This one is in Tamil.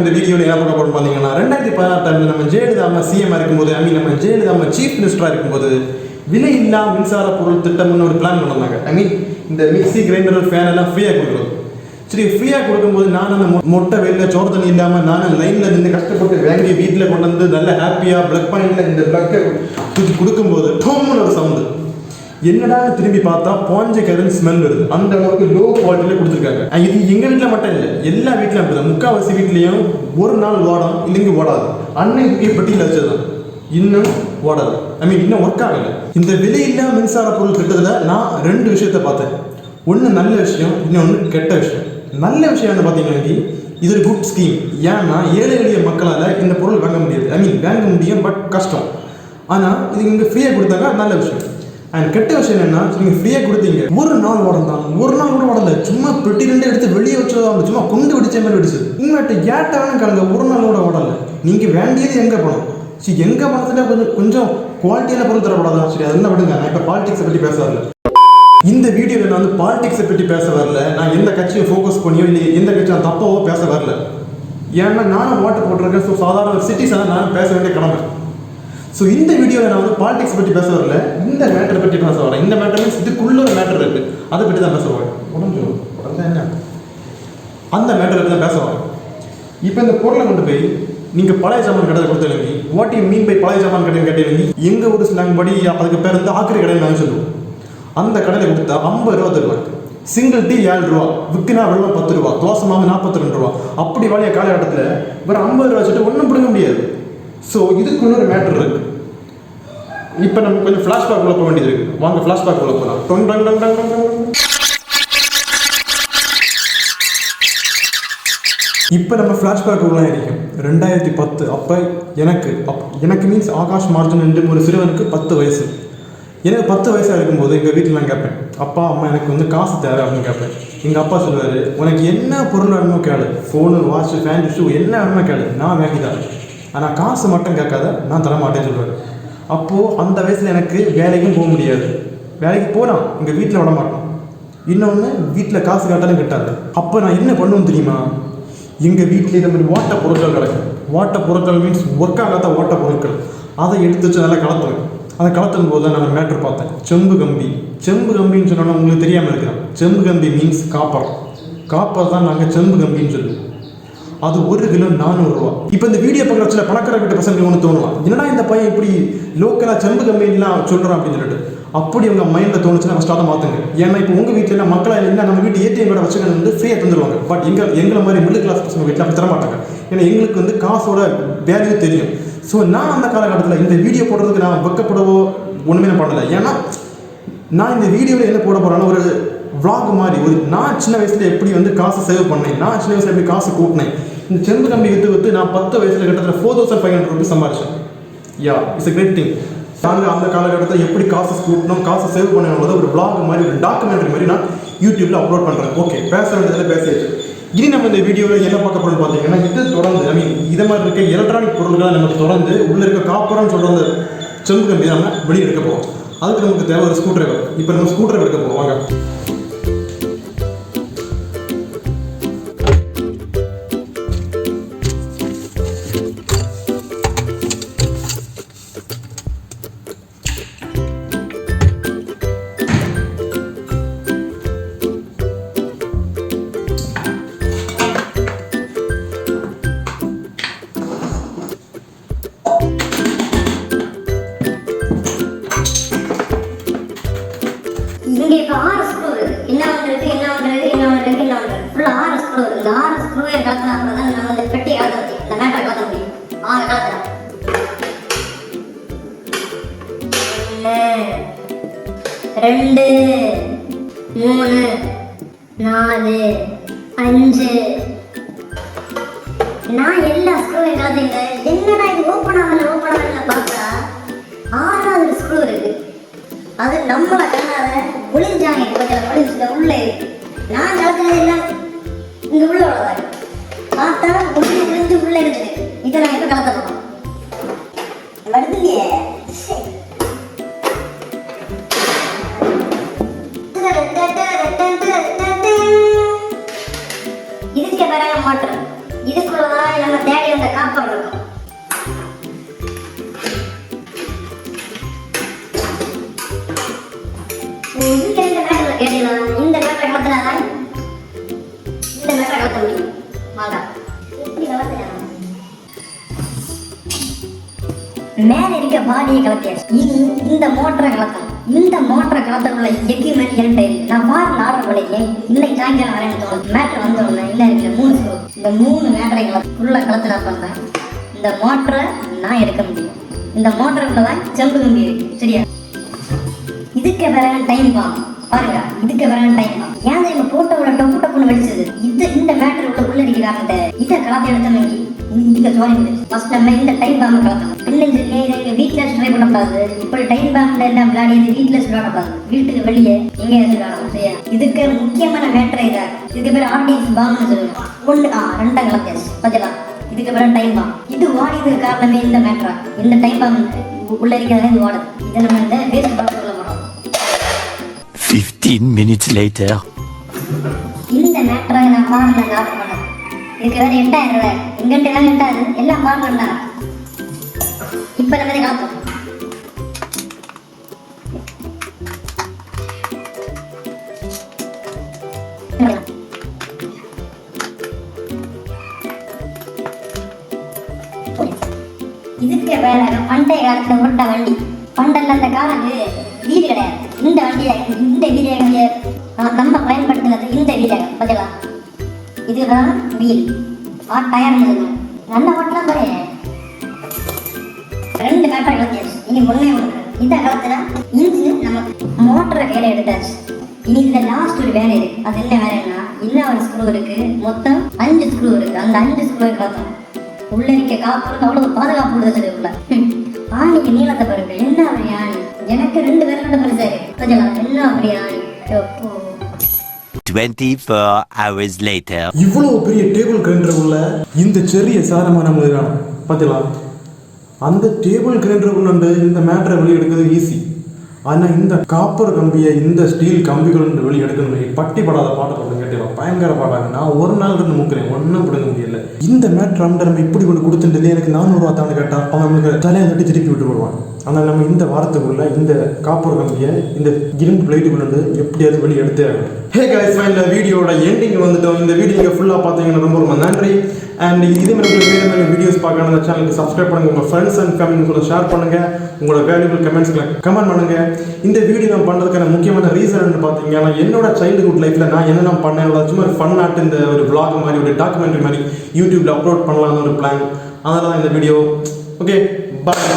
இந்த வீடியோவில் என்ன பார்க்க போகிறோம் பார்த்தீங்கன்னா 2016 நம்ம ஜெயலலிதா சிஎம் இருக்கும்போது நம்ம ஜெயலலிதா சீஃப் மினிஸ்டராக இருக்கும்போது விலை இல்லா மின்சார பொருள் திட்டம்னு ஒரு பிளான் கொண்டு வந்தாங்க. இந்த மிக்சி கிரைண்டர் ஃபேன் எல்லாம் ஃப்ரீயாக கொடுக்குறது. சரி, ஃப்ரீயாக கொடுக்கும்போது நான் அந்த மொட்டை வெளில சோறு தண்ணி இல்லாமல் நான் லைனில் நின்று கஷ்டப்பட்டு வாங்கி வீட்டில் கொண்டு வந்து நல்ல ஹாப்பியாக ப்ளக் பாயிண்டில் இந்த ப்ளக்கை தூக்கி கொடுக்கும்போது டோம்னு ஒரு சவுண்டு. என்னடா திரும்பி பார்த்தா பாஞ்ச கரண்ட் ஸ்மெல் வருது. அந்த அளவுக்கு லோ குவாலிட்டியில் கொடுத்துருக்காங்க. இது எங்கள் வீட்டில் மட்டும் இல்லை, எல்லா வீட்லையும் அப்படி தான். முக்கால்வாசி வீட்லேயும் ஒரு நாள் ஓடும், இல்லைங்க ஓடாது. அன்னைக்கு பெட்டியில் வச்சதுதான் இன்னும் ஓடாது. இன்னும் ஒர்க் ஆகலை. இந்த விலையில்லா மின்சார பொருள் திட்டத்தில் நான் 2 விஷயத்தை பார்த்தேன். ஒன்று நல்ல விஷயம், இன்னொன்று கெட்ட விஷயம். நல்ல விஷயம் என்ன பார்த்தீங்கன்னா, இது ஒரு குட் ஸ்கீம். ஏன்னா ஏழை எளிய மக்களால் இந்த பொருள் வாங்க முடியாது. வாங்க முடியும், பட் கஷ்டம். ஆனால் இது இங்கே ஃப்ரீயாக கொடுத்தாங்க, நல்ல விஷயம். அண்ட் கெட்ட விஷயம் என்னன்னா, நீங்கள் ஃப்ரீயாக கொடுத்தீங்க, ஒரு நாள் ஓடந்தான், ஒரு நாள் கூட ஓடலை. சும்மா பெட்டி 2 எடுத்து வெளியே வச்சதான், சும்மா கொண்டு வெடிச்ச மாதிரி வெடிச்சு. உங்கள்கிட்ட ஏட்டான கலங்க ஒரு நாள் கூட ஓடலை. நீங்கள் வேண்டியது எங்கே பணம்? சரி, எங்கள் பணத்தில் கொஞ்சம் குவாலிட்டியான பொருள் தரப்படாதான். சரி, அதெல்லாம் விடுங்க. நான் இப்போ பாலிடிக்ஸை பற்றி பேச வரல. இந்த வீடியோவில் நான் பாலிடிக்ஸை பற்றி பேச வரல. நான் எந்த கட்சியை ஃபோக்கஸ் பண்ணியோ இல்லை எந்த கட்சியை நான் தப்பாவோ பேச வரல. ஏன்னா நானும் ஓட்டு போட்டிருக்கேன். ஸோ சாதாரண சிட்டிஸாக நான் பேச வேண்டிய கடமை. ஸோ இந்த வீடியோவில் நான் பாலிடிக்ஸ் பற்றி பேச வரல, இந்த மேட்டரை பற்றி பேச வரேன். இந்த மேட்டர் மீன்ஸ் இதுக்குள்ள ஒரு மேட்டர் இருக்குது, அதை பற்றி தான் பேச வரேன். என்ன அந்த மேட்டரை பற்றி தான் பேச வரேன். இப்போ இந்த பொருளை கொண்டு போய் நீங்கள் பழைய சாமான் கடையில் கொடுத்தீங்க. வாட் யூ மீன் பை பழைய சாமான் கடையில் கேட்டீங்க. எங்கள் ஒரு ஸ்லாங் படி அதுக்கு பேர் வந்து ஆக்கிரி கடைன்னு நான் சொல்லுவோம். அந்த கடையில் கொடுத்தா 50 ரூபா தருவாங்க. சிங்கிள் டீ 7 ரூபா, விற்கினா வெள்ளம் 10 ரூபா, தோசை மாவு 42 ரூபா. அப்படி வாழிய காலகட்டத்தில் வேறு 50 ரூபா வச்சுட்டு ஒன்றும் பிடிக்க முடியாது. ஸோ இதுக்குள்ள ஒரு மேட்டர் இருக்கு. இப்போ நம்ம கொஞ்சம் ஃப்ளாஷ்பேக் உள்ள போக வேண்டியது இருக்கு. வாங்க ஃப்ளாஷ்பேக் உள்ள போகலாம். இப்போ நம்ம ஃப்ளாஷ்பேக் உள்ள இருக்கும் 2010. அப்போ எனக்கு மீன்ஸ் ஆகாஷ் மார்ஜன் என்று ஒரு சிறுவனுக்கு 10 வயசு. எனக்கு 10 வயசாக இருக்கும்போது எங்கள் வீட்டில் நான் கேட்பேன், அப்பா அம்மா எனக்கு வந்து காசு தேவை அப்படின்னு கேட்பேன். எங்கள் அப்பா சொல்லுவார், உனக்கு என்ன பொருள் வேணுமோ கேளு, ஃபோனு, வாட்ச், ஃபேன், ஷூ என்ன வேணுமோ கேளு, நான் வாங்கி தரேன். ஆனால் காசு மட்டும் கேட்காத, நான் தரமாட்டேன்னு சொல்லுவார். அப்போது அந்த வயசில் எனக்கு வேலைக்கும் போக முடியாது. வேலைக்கு போகலாம், எங்கள் வீட்டில் விட மாட்டோம். இன்னொன்று, வீட்டில் காசு கேட்டாலும் கிட்டாது. அப்போ நான் என்ன பண்ணுவேன் தெரியுமா? எங்கள் வீட்டில் இதை மாதிரி ஓட்ட பொருட்கள் கிடக்கும். ஓட்ட பொருட்கள் மீன்ஸ் ஒர்க் ஆகாத ஓட்ட பொருட்கள், அதை எடுத்து வச்சு நல்லா கலத்துவேன். அதை கலத்தும் போது தான் நான் மேட்ரு பார்த்தேன். செம்பு கம்பின்னு சொன்னோன்னா உங்களுக்கு தெரியாமல் இருக்கிறேன். செம்பு கம்பி மீன்ஸ் காப்பர் தான் நாங்கள் செம்பு கம்பின்னு சொல்லுவோம். அது 1 கிலோ 400 ரூபா. இப்போ இந்த வீடியோ பார்க்குற சில பணக்கார வீட்டு பசங்களுக்கு ஒன்று தோணலாம், என்னடா இந்த பையன் இப்படி லோக்கலாக செம்பு கம்பின்லாம் சொல்கிறான் அப்படின்னு சொல்லிட்டு. அப்படி உங்கள் மைண்டில் தோணுச்சுன்னா ஃபஸ்ட் அதை மாற்றுங்க. ஏன்னா இப்போ உங்கள் வீட்டில் மக்களாக இல்லைன்னா நம்ம வீட்டு ஏடிஎம் கூட வச்சுக்கிறது வந்து ஃப்ரீயாக தந்துடுவாங்க. பட் எங்களை மாதிரி மிடில் கிளாஸ் பசங்க வீட்டில் அப்படி தரமாட்டாங்க. ஏன்னா எங்களுக்கு வந்து காசோட வேல்யூ தெரியும். ஸோ நான் அந்த காலகட்டத்தில் இந்த வீடியோ போடுறதுக்கு நான் வெக்கப்படவோ ஒன்றுமே நான் பண்ணலை. ஏன்னா நான் இந்த வீடியோவில் என்ன போட போகிறேன்னா ஒரு vlog மாதிரி, ஒரு நான் சின்ன வயசில் எப்படி வந்து காசு சேவ் பண்ணேன், நான் சின்ன வயசில் எப்படி காசு கூட்டினேன். இந்த செம்பு கம்பி விற்று நான் 10 வயசில் கிட்டத்தட்ட 4500 ரூபீஸ் சம்பாதிச்சேன். It's a great thing. நாங்கள் அந்த காலகட்டத்தில் எப்படி காசு கூட்டணும், காசு சேவ் பண்ணணும்னு ஒரு vlog மாதிரி, ஒரு டாக்குமெண்ட்ரி மாதிரி நான் யூடியூப்பில் அப்லோட் பண்ணுறேன். ஓகே, பேச வேண்டியதில் பேசியாச்சு. இனி நம்ம இந்த வீடியோவில் என்ன பார்க்க போகிறோம்னு பார்த்தீங்கன்னா, இது தொடர்ந்து இதை மாதிரி இருக்க எலக்ட்ரானிக் பொருட்களை நமக்கு தொடர்ந்து உள்ளே இருக்க காப்பரம்னு சொல்கிற அந்த செம்பு கம்பி நம்ம வெளியே எடுக்க போகிறோம். அதுக்கு நமக்கு தேவை ஒரு ஸ்க்ரூ டிரைவர். இப்போ நம்ம ஸ்க்ரூ டிரைவர் எடுக்க போகிறோம். வாங்க. இங்கே இப்போ 6 ஸ்க்ரூ இருக்குது. என்ன ஃபுல்லாக 6 ஸ்க்ரூ இருக்குது. இந்த 6 ஸ்க்ரூவை கலத்தினா அப்புறம் தான் நம்ம இந்த பெட்டியை கலத்த முடியும், இந்த மேட்டரை கலத்த முடியும். 6 கலத்துறோம். 1 2 3 4 5. நான் எல்லா ஸ்க்ரூவையும் கலத்திங்க. என்னடா இது ஓப்பன் ஆகல பார்த்தா 6வது ஸ்க்ரூ இருக்குது. அது நம்மளை கண்ணாத ஒளிஞ்சாங்க. கொஞ்சம் ஒளிஞ்சுட்ட உள்ளே இருக்கு. நான் கலத்தினது எல்லாம் இங்கே உள்ள உள்ளதாக பார்த்தா ஒளிஞ்சு உள்ளே இருக்குது. இதை நான் எப்போ கலத்த போகிறோம் வருது இல்லையே. இதுக்கு பேராக மாட்டுறேன். இதுக்குள்ளதான் நம்ம காப்பர் இருக்கும். இந்த மேட்டர் கேட்டீங்களா? இந்த மேட்டரை கலத்தினாதான் இந்த மேட்டரை கலத்த முடியும். வாங்க எப்படி கலத்துறேன்? மேல இருக்க பாடியை கலத்தியாச்சு. இந்த மோட்டரை கலத்தணும். இந்த மோட்டரை கலத்தக்குள்ள எக்யூப்மெண்ட் என்கிட்ட இருக்கு. நான் ஃபாரின் ஆர்டர் பண்ணிருக்கேன். இன்னைக்கு சாயங்காலம் வரேன்னு தோணுது. மேட்டர் வந்தோடனே இன்னும் இருக்கிற 3 ஸ்க்ரூ. இந்த 3 மேட்டரை ஃபுல்லா கலத்தினா பண்ணேன். இந்த மோட்டரை நான் எடுக்க முடியும். இந்த மோட்டருக்குள்ள தான் செம்பு கம்பி இருக்கு. சரியா? இதுக்கு பிறகு டைம் பாருங்க. இதுக்கு பிறகு டைம் ஏன் இவங்க போட்டோட டொப்பு டப்புன்னு வெடிச்சது. இந்த மேட்டர் உள்ள இருக்க காரணத்தை இதை கலத்தி எடுத்தோம். இங்க சோரி ஃபர்ஸ்ட் நம்ம இந்த டைம் பாம்பை கலத்தணும். பின்னஞ்சு வீட்டில் ட்ரை பண்ணக்கூடாது. இப்படி டைம் பாம்பு எல்லாம் விளையாடியது வீட்டில் விளையாடக்கூடாது. வீட்டுக்கு வெளியே எங்கே விளையாடணும். சரியா? இதுக்கு முக்கியமான மேட்டர் இதா. இதுக்கு பேர் ஆர்டிஎக்ஸ் பாம்புன்னு சொல்லுவாங்க. ஒன்று 2 கலத்தியாச்சு. பார்த்தலாம். இதுக்கு பிறகு டைம் பாம்பு. இது ஓடியதுக்கு காரணமே இந்த மேட்டரா. இந்த டைம் பாம்பு உள்ள இருக்கிறதே இது ஓடுது. இதை நம்ம இந்த வேஸ்ட் பாக்ஸ் உள்ள போறோம். 15 minutes later. இந்த மேட்டரை நான் ஃபாரின்ல ஆர்டர் பண்ணேன். இதுக்கு வேற 8000 ரூபாய். இங்கிட்ட எல்லாம் எட்டாது. எல்லாம் ஃபாரின் தான். இப்ப நம்ம இதை கலப்போம். இதுக்கு வேற பண்டைய காலத்துல ஓட்ட வண்டி. பண்டல்ல அந்த காருக்கு வீடு கிடையாது. இந்த வண்டியை இந்த வீடியை நம்ம பயன்படுத்தினது இந்த வீடியோ பார்த்தீங்களா? இதுதான் வீல் டயர். நல்ல ஓட்டலாம் பாரு. 2 மேட்டர் கலத்தியாச்சு. இனி ஒண்ணே ஒன்று. இதை கலத்துனா இன்ஜின் நம்ம மோட்டரை கையில எடுத்தாச்சு. இனி இதுல லாஸ்ட் ஒரு வேலை இருக்கு. அது என்ன வேலைன்னா இன்னும் ஒரு ஸ்க்ரூ இருக்கு. மொத்தம் 5 ஸ்க்ரூ இருக்கு. அந்த 5 ஸ்க்ரூவை கலத்தணும். உள்ள இருக்க காப்புக்கு அவ்வளவு பாதுகாப்பு கொடுத்தது உள்ள. ஆணிக்கு நீளத்தை பாருங்க. என்ன அப்படி ஆணி? எனக்கு 2 பேரோட பெருசா இருக்கு. பார்த்தீங்களா? என்ன அப்படி ஆணி? 24 hours later. இவ்வளவு பெரிய டேபிள் கிரைண்டர் உள்ள இந்த செறிய சாரமான முதலான பார்த்தீங்களா? அந்த டேபிள் கிரைண்டர் உள்ள இந்த மேட்டரை வெளியே எடுக்கிறது ஈஸி. ஆனால் இந்த காப்பர் கம்பியை இந்த ஸ்டீல் கம்பிகள் வெளியே எடுக்கணும். பட்டி படாத பாட்டை போட்டு கேட்டீங்களா? பயங்கர பாட்டாங்க. நான் ஒரு நாள் இருந்து முக்கிறேன். ஒன்றும் பிடுங்க முடியல. இந்த மேட்டர் நம்ம இப்படி கொண்டு கொடுத்துட்டு எனக்கு 400 ரூபா தானே கேட்டால் அவன் நம்மளுக்கு தலையை தட்டி திருப்பி விட்டு போடுவான். ஆனால் நம்ம இந்த வாரத்துக்குள்ள இந்த காப்பர் கம்பியை இந்த கிரிண்ட் பிளேட்டுக்குள்ள எப்படியாவது வெளியே எடுத்தே ஆகும். ஹே கைஸ், இந்த வீடியோட எண்டிங் வந்துட்டோம். இந்த வீடியோ நீங்கள் ஃபுல்லாக பார்த்தீங்கன்னா ரொம்ப ரொம்ப நன்றி. அண்ட் இதே மாதிரி வேறு வீடியோஸ் பார்க்கணும் அந்த சேனலுக்கு சப்ஸ்கிரைப் பண்ணுங்கள். உங்கள் ஃப்ரெண்ட்ஸ் அண்ட் ஃபேமிலி கூட ஷேர் பண்ணுங்கள். உங்களோட வேல்யூபிள் கமெண்ட்ஸ்களை கமெண்ட் பண்ணுங்கள். இந்த வீடியோ நான் பண்ணுறதுக்கான முக்கியமான ரீசன் பார்த்தீங்கன்னா என்னோட சைல்டுஹுட் லைஃப்பில் நான் என்னென்ன பண்ணேன் சும்மா ஒரு ஃபன் ஆட்டு இந்த ஒரு vlog மாதிரி ஒரு டாக்குமெண்ட்ரி மாதிரி யூடியூப்பில் அப்லோட் பண்ணலாம்னு ஒரு பிளான். அதனால தான் இந்த வீடியோ. ஓகே, பாய்.